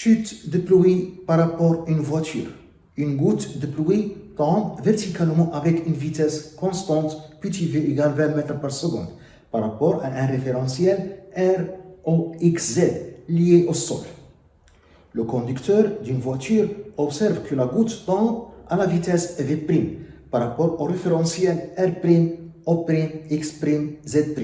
chute de pluie par rapport à une voiture. Une goutte de pluie tombe verticalement avec une vitesse constante, petit v égale 20 mètres par seconde, par rapport à un référentiel ROXZ lié au sol. Le conducteur d'une voiture observe que la goutte tombe à la vitesse V' par rapport au référentiel R'O', X', Z'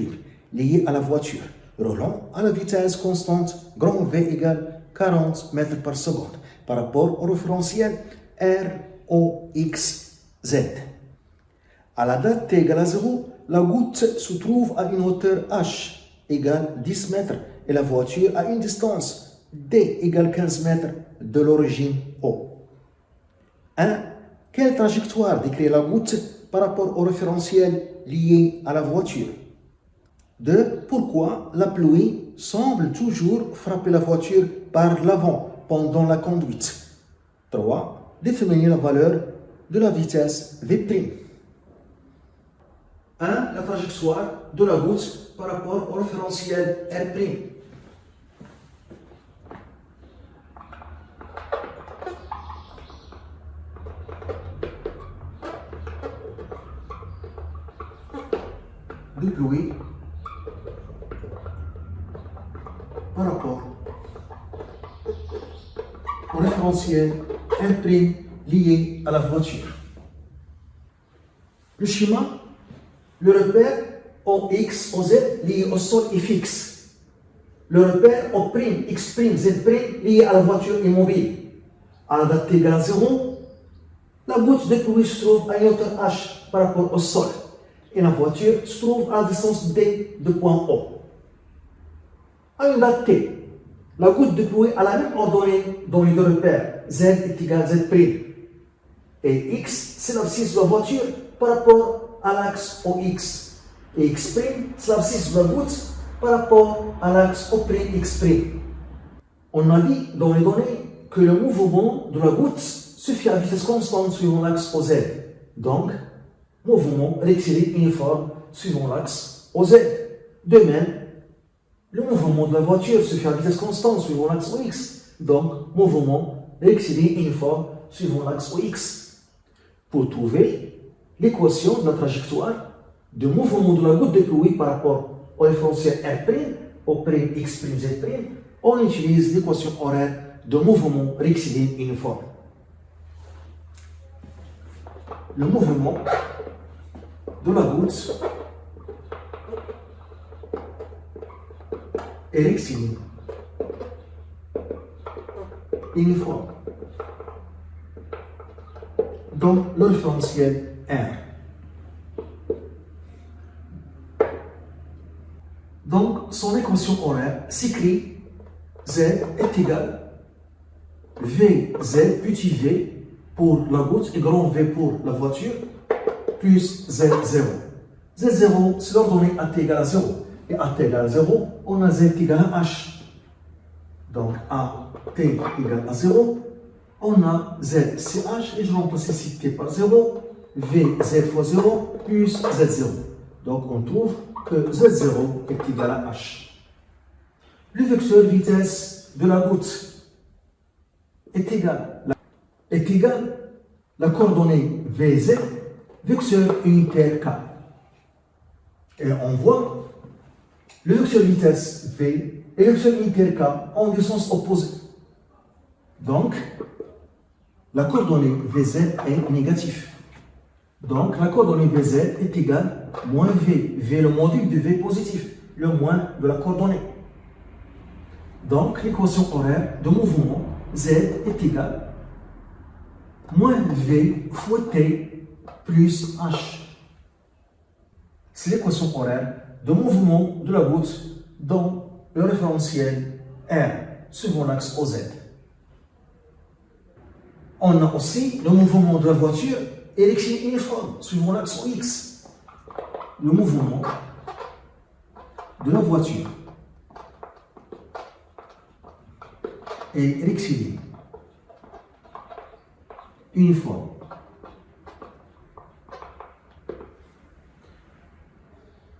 lié à la voiture, roulant à la vitesse constante grand V égale 40 mètres par seconde par rapport au référentiel ROXZ. À la date t égale à 0, la goutte se trouve à une hauteur h égale 10 mètres et la voiture à une distance d égale 15 mètres de l'origine O. 1. Quelle trajectoire décrit la goutte par rapport au référentiel lié à la voiture? 2. Pourquoi la pluie semble toujours frapper la voiture par l'avant pendant la conduite? 3. Déterminer la valeur de la vitesse V'. 1. La trajectoire de la goutte par rapport au référentiel R'. De pluie par rapport au référentiel R' lié à la voiture. Le schéma, le repère OX, OZ lié au sol est fixe. Le repère O', X', Z' lié à la voiture est mobile. À la date t égale à 0, la goutte de pluie se trouve à une hauteur h par rapport au sol et la voiture se trouve à la distance d de point O. À une date t, la goutte de pluie a la même ordonnée dans les deux repères, z est égal à z', et x c'est l'abscisse de la voiture par rapport à l'axe OX, et x', c'est l'abscisse de la goutte par rapport à l'axe O', x'. On a dit dans les données que le mouvement de la goutte se fait à vitesse constante suivant l'axe OZ. Donc, mouvement rectiligne uniforme suivant l'axe OZ. De même, le mouvement de la voiture se fait à vitesse constante suivant l'axe OX. Donc, mouvement rectiligne uniforme suivant l'axe OX. Pour trouver l'équation de la trajectoire de mouvement de la goutte de pluie par rapport au référentiel R', O', X', Z', on utilise l'équation horaire de mouvement rectiligne uniforme. Le mouvement de la goutte est rectiligne uniforme. Donc, le référentiel R. Donc, son équation horaire s'écrit Z est égal VZ petit v pour la goutte et grand V pour la voiture plus Z0. Z0, c'est l'ordonnée à t égale à 0. Et à t égale à 0, on a Z égale à H. Donc, à t égale à 0, on a Z, c'est H, et je remplace ici t par 0, V, Z fois 0, plus Z0. Donc, on trouve que Z0 est égal à H. Le vecteur vitesse de la goutte est égal la coordonnée VZ, vecteur unitaire K. Et on voit le vecteur vitesse V et le vecteur unitaire K ont des sens opposés. Donc, la coordonnée VZ est négative. Donc, la coordonnée VZ est égale à moins V. V est le module de V positif, le moins de la coordonnée. Donc, l'équation horaire de mouvement Z est égale à moins V fois T plus H. C'est l'équation horaire de mouvement de la goutte dans le référentiel R, suivant l'axe OZ. On a aussi le mouvement de la voiture et rectiligne uniforme, suivant l'axe OX. Le mouvement de la voiture et rectiligne uniforme.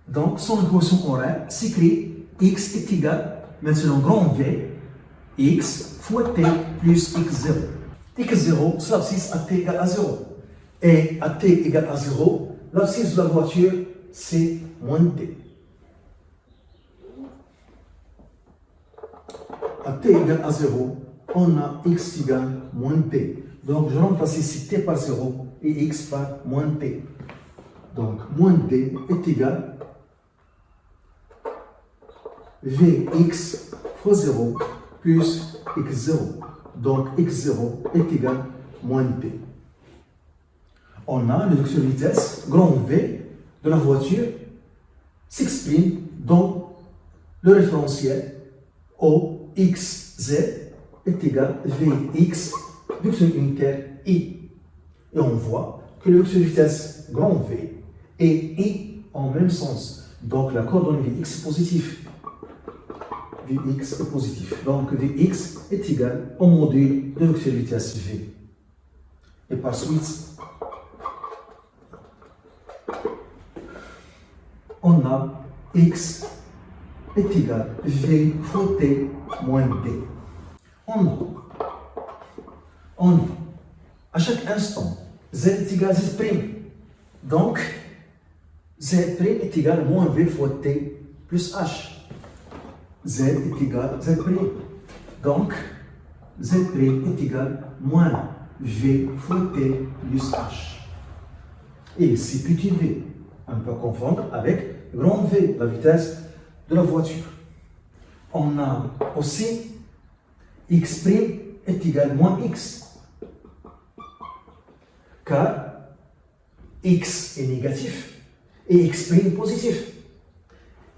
Donc, son équation horaire s'écrit x est égal, maintenant grand V, x fois t plus x0. x0, c'est l'abscisse à t égale à 0. Et à t égale à 0, l'abscisse de la voiture, c'est moins t. À t égale à 0, on a x égale moins t. Donc, je remplace ici t par 0 et x par moins t. Donc, moins t est égal Vx fois 0 plus x0. Donc, x0 est égal moins t. On a le vecteur vitesse, grand V, de la voiture s'exprime dans le référentiel OXZ est égal Vx, vecteur unitaire I. Et on voit que le vecteur vitesse grand V et I en même sens. Donc la coordonnée Vx est positive. Vx est positif. Donc Vx est égal au module de vecteur vitesse V. Et par suite, on a x est égal v fois t moins d. On a à chaque instant z est égal à z'. Donc z' est égal à moins v fois t plus h. Z est égal à z'. Donc z' est égal à moins v fois t plus h. Et ici petit v, on peut confondre avec grand V, la vitesse de la voiture. On a aussi x' est égal à moins x. Car x est négatif et x' positif.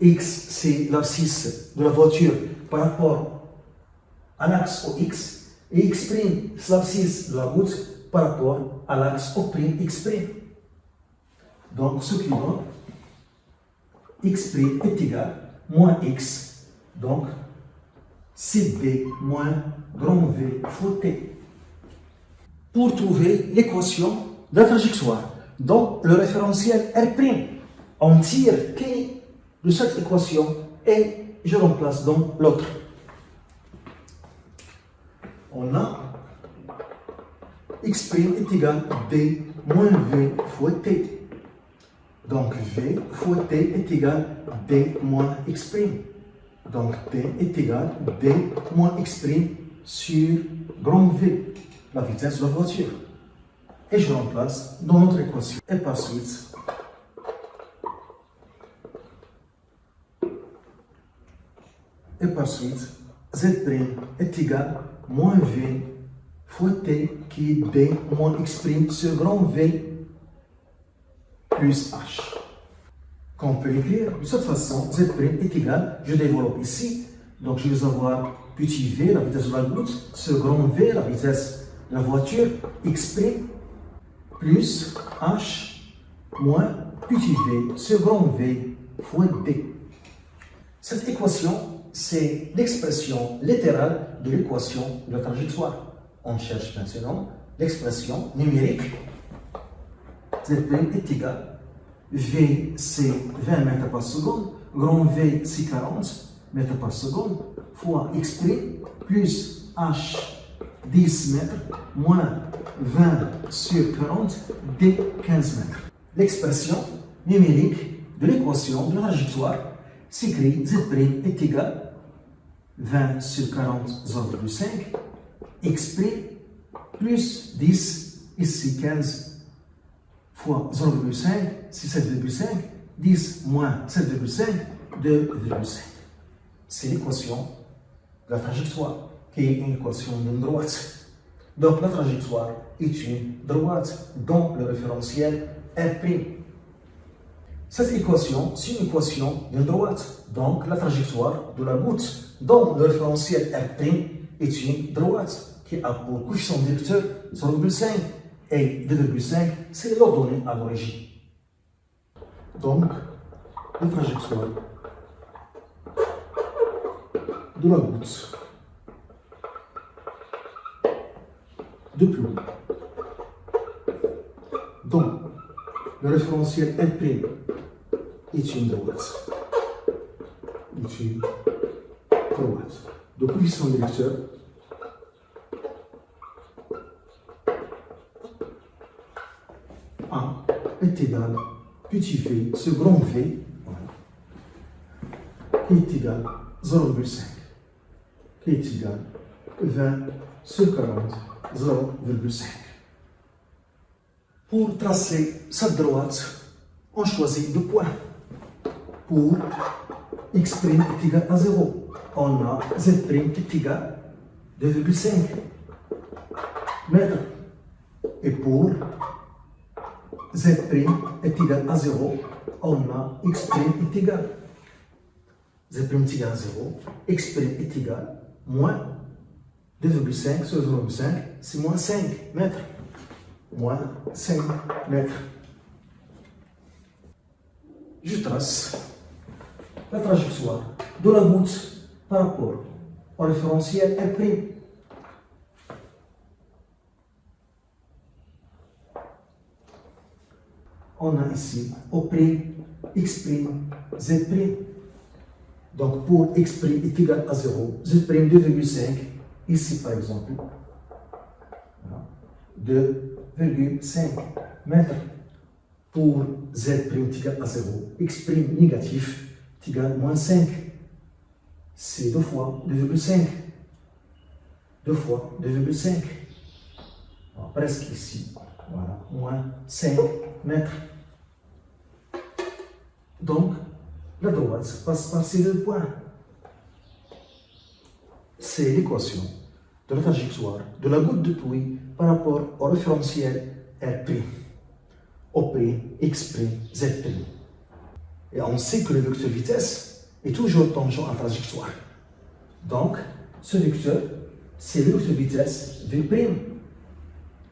X, c'est l'abscisse de la voiture par rapport à l'axe OX. Et x', c'est l'abscisse de la route par rapport à l'axe O'X'. Donc, ce qui donne x' est égal à moins x. Donc, CB moins grand V fois T. Pour trouver l'équation de la trajectoire, donc le référentiel R', on tire T de cette équation et je remplace donc l'autre. On a x' est égal à D moins V fois T. Donc V fois T est égal à D moins x'. Donc T est égal à D moins x' sur grand V, la vitesse de la voiture. Et je remplace dans notre équation. Et par suite, Z' est égal à moins V fois T qui est D moins x' sur grand V plus H. Qu'on peut écrire de cette façon, Z' est égal, je développe ici, donc je vais avoir petit v, la vitesse de la goutte, sur grand V, la vitesse de la voiture, x' plus H moins petit v sur grand V fois D. Cette équation, c'est l'expression littérale de l'équation de la trajectoire. On cherche maintenant l'expression numérique. Z' est égal V, c'est 20 mètres par seconde, grand V, c'est 40 mètres par seconde, fois x' plus h, 10 mètres, moins 20 sur 40, d, 15 mètres. L'expression numérique de l'équation de la trajectoire s'écrit Z' est égal 20 sur 40, 0,5, x' plus 10, ici 15, fois 0,5, c'est 7,5, 10 moins 7,5, 2,5. C'est l'équation de la trajectoire, qui est une équation d'une droite. Donc la trajectoire est une droite dont le référentiel R'. Cette équation, c'est une équation d'une droite. Donc la trajectoire de la goutte dont le référentiel R' est une droite qui a pour coefficient directeur 0,5. Et 2,5, c'est l'ordonnée à l'origine. Donc, la trajectoire de la goutte de plus haut. Donc, le référentiel R' est une droite. De coefficient directeur A est égal, petit v, ce grand V, voilà, qui est égal 0,5, qui est égal 20 sur 40, 0,5. Pour tracer cette droite, on choisit deux points. Pour x' est égal à 0, on a z' est égal à 2,5 mètres. Et pour z' est égal à 0, on a x' est égal. Z' est égal à 0, x' est égal à moins 2,5 sur 0,5, c'est moins 5 mètres. Moins 5 mètres. Je trace la trajectoire de la goutte par rapport au référentiel R'. On a ici O', X', Z'. Donc pour X' est égal à 0, Z' 2,5, ici par exemple, 2,5 mètres. Pour Z' est égal à 0, X' négatif est égal à moins 5. C'est 2 fois 2,5. 2 fois 2,5. Presque ici. Voilà, moins 5 mètres. Donc, la droite passe par ces deux points. C'est l'équation de la trajectoire de la goutte de pluie par rapport au référentiel R'. O', X', Z'. Et on sait que le vecteur vitesse est toujours tangent à la trajectoire. Donc, ce vecteur, c'est le vecteur vitesse V',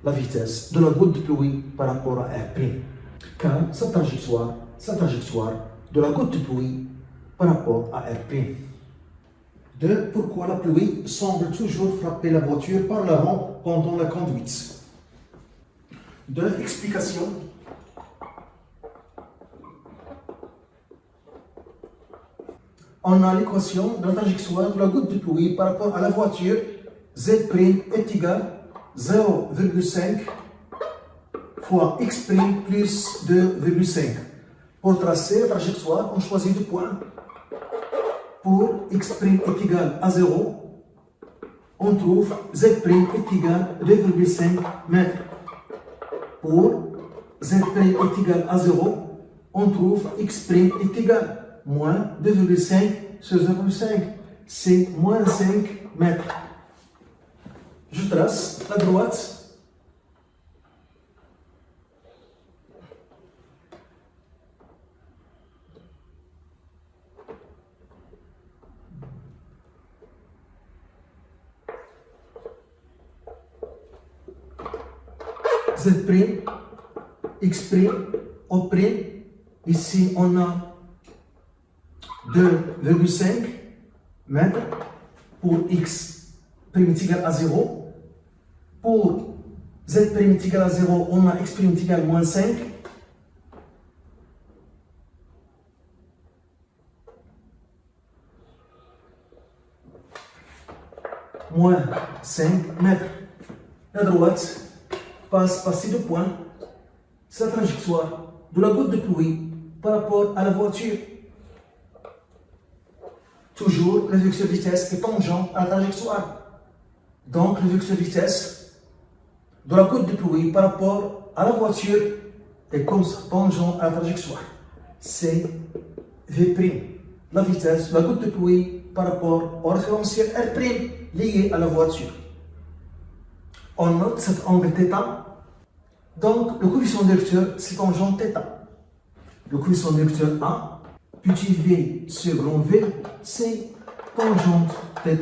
la vitesse de la goutte de pluie par rapport à R'. Car sa trajectoire de la goutte de pluie par rapport à R'. De pourquoi la pluie semble toujours frapper la voiture par l'avant pendant la conduite. De explication. On a l'équation de la trajectoire de la goutte de pluie par rapport à la voiture. Z' est égal à 0,5 fois X' plus 2,5. Pour tracer la trajectoire, on choisit deux points. Pour X' est égal à 0, on trouve Z' est égal à 2,5 mètres. Pour Z' est égal à 0, on trouve X' est égal à moins 2,5 sur 0,5, c'est moins 5 mètres. Je trace la droite. Z', X', O', ici on a 2,5 mètres pour X' est égal à 0. Pour Z' est égal à 0, on a X' est égal à moins 5. Moins 5 mètres. La droite passe par ces deux points. Sa trajectoire de la goutte de pluie par rapport à la voiture. Toujours, le vecteur vitesse est tangent à la trajectoire. Donc, le vecteur vitesse de la goutte de pluie par rapport à la voiture est comme ça, tangent à la trajectoire. C'est V', la vitesse de la goutte de pluie par rapport au référentiel R' lié à la voiture. On note cet angle θ. Donc, le coefficient de vecteur, c'est tangent θ. Le coefficient de vecteur A, petit v sur grand V, c'est tangente θ.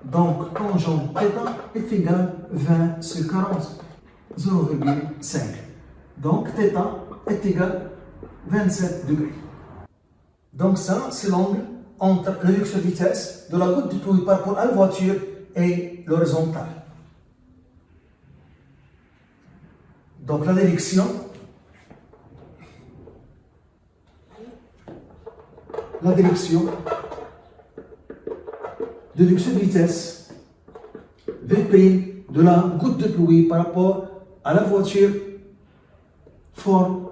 Donc, tangente θ est égal à 20 sur 40, 0,5. Donc, θ est égal à 27 degrés. Donc, ça, c'est l'angle entre le vecteur vitesse de la goutte de pluie par rapport à la voiture et l'horizontale. Donc, la direction de vecteur vitesse V' de la goutte de pluie par rapport à la voiture forme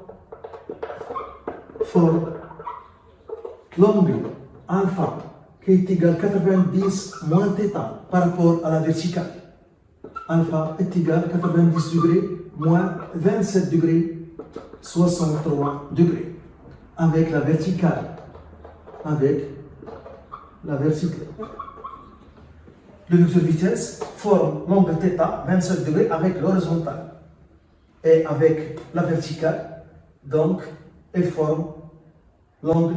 l'angle alpha qui est égal à 90 moins θ par rapport à la verticale. Alpha est égal à 90 degrés moins 27 degrés, 63 degrés. Avec la verticale. Le vecteur vitesse forme l'angle θ, 27 degrés, avec l'horizontale. Et avec la verticale, donc, elle forme l'angle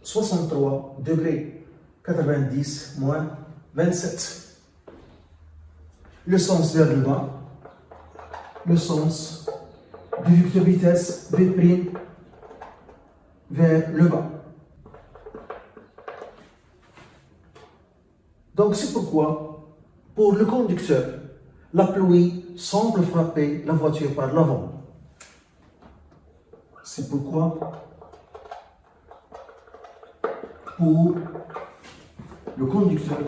63 degrés, 90 moins 27. Le sens vers le bas, le sens du vecteur vitesse V' vers le bas. Donc c'est pourquoi, pour le conducteur, la pluie semble frapper la voiture par l'avant. C'est pourquoi, pour le conducteur,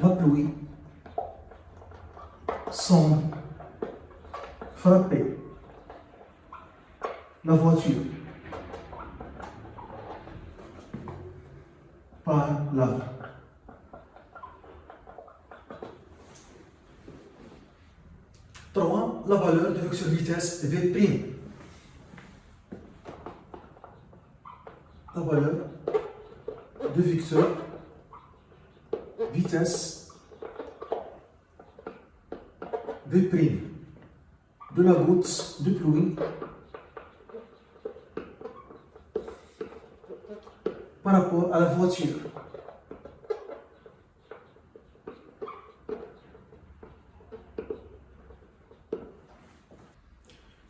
la pluie semble frapper la voiture par l'avant. Trois, la valeur de vecteur vitesse V'. La valeur de vecteur vitesse V' de la goutte de pluie par rapport à la voiture.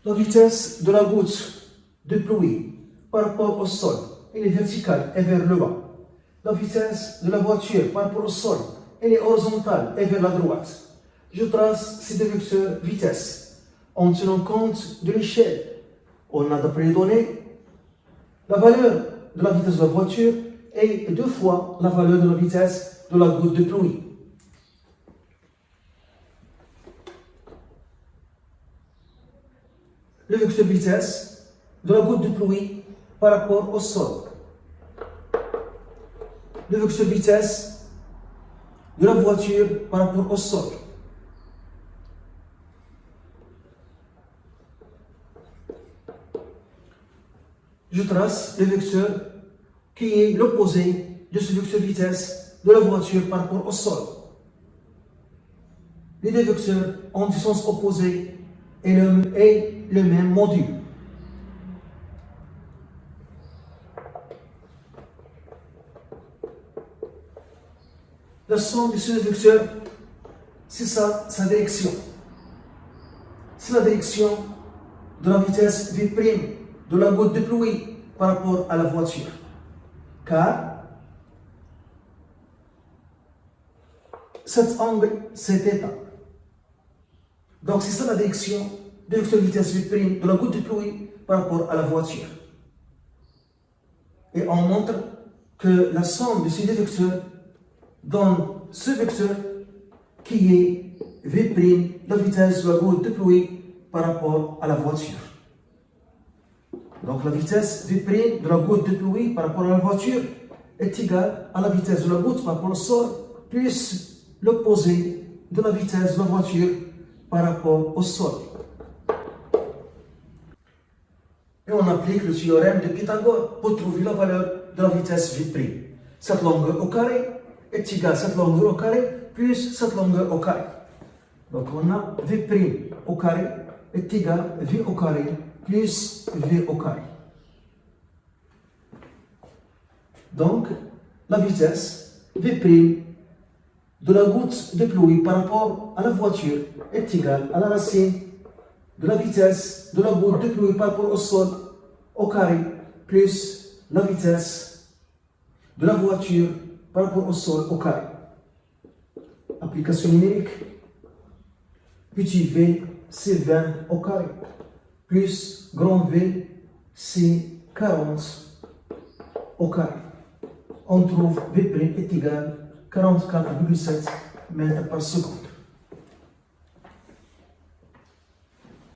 La vitesse de la goutte de pluie par rapport au sol, elle est verticale et vers le bas. La vitesse de la voiture par rapport au sol, elle est horizontale et vers la droite. Je trace ces deux vecteurs vitesse en tenant compte de l'échelle. On a d'après les données, la valeur de la vitesse de la voiture est 2 fois la valeur de la vitesse de la goutte de pluie. Le vecteur vitesse de la goutte de pluie par rapport au sol. Le vecteur vitesse de la voiture par rapport au sol. Je trace le vecteur qui est l'opposé de ce vecteur vitesse de la voiture par rapport au sol. Les deux vecteurs ont du sens opposé et le même module. La somme de ce vecteur, c'est sa direction. C'est la direction de la vitesse V' de la goutte de pluie par rapport à la voiture. Car cet angle, c'est θ. Donc c'est ça la direction de vecteur vitesse V' de la goutte de pluie par rapport à la voiture. Et on montre que la somme de ces deux vecteurs donne ce vecteur qui est V', la vitesse de la goutte de pluie par rapport à la voiture. Donc la vitesse V' de la goutte de pluie par rapport à la voiture est égale à la vitesse de la goutte par rapport au sol plus l'opposé de la vitesse de la voiture par rapport au sol. Et on applique le théorème de Pythagore pour trouver la valeur de la vitesse V'. Cette longueur au carré est égale à cette longueur au carré plus cette longueur au carré. Donc on a V' au carré est égal à V au carré plus V au carré. Donc la vitesse V' de la goutte de pluie par rapport à la voiture est égale à la racine de la vitesse de la goutte de pluie par rapport au sol au carré plus la vitesse de la voiture par rapport au sol au carré. Application numérique. Petit v, c'est 20 au carré. Plus grand V, c'est 40 au carré. On trouve V' est égal à 44,7 mètres par seconde.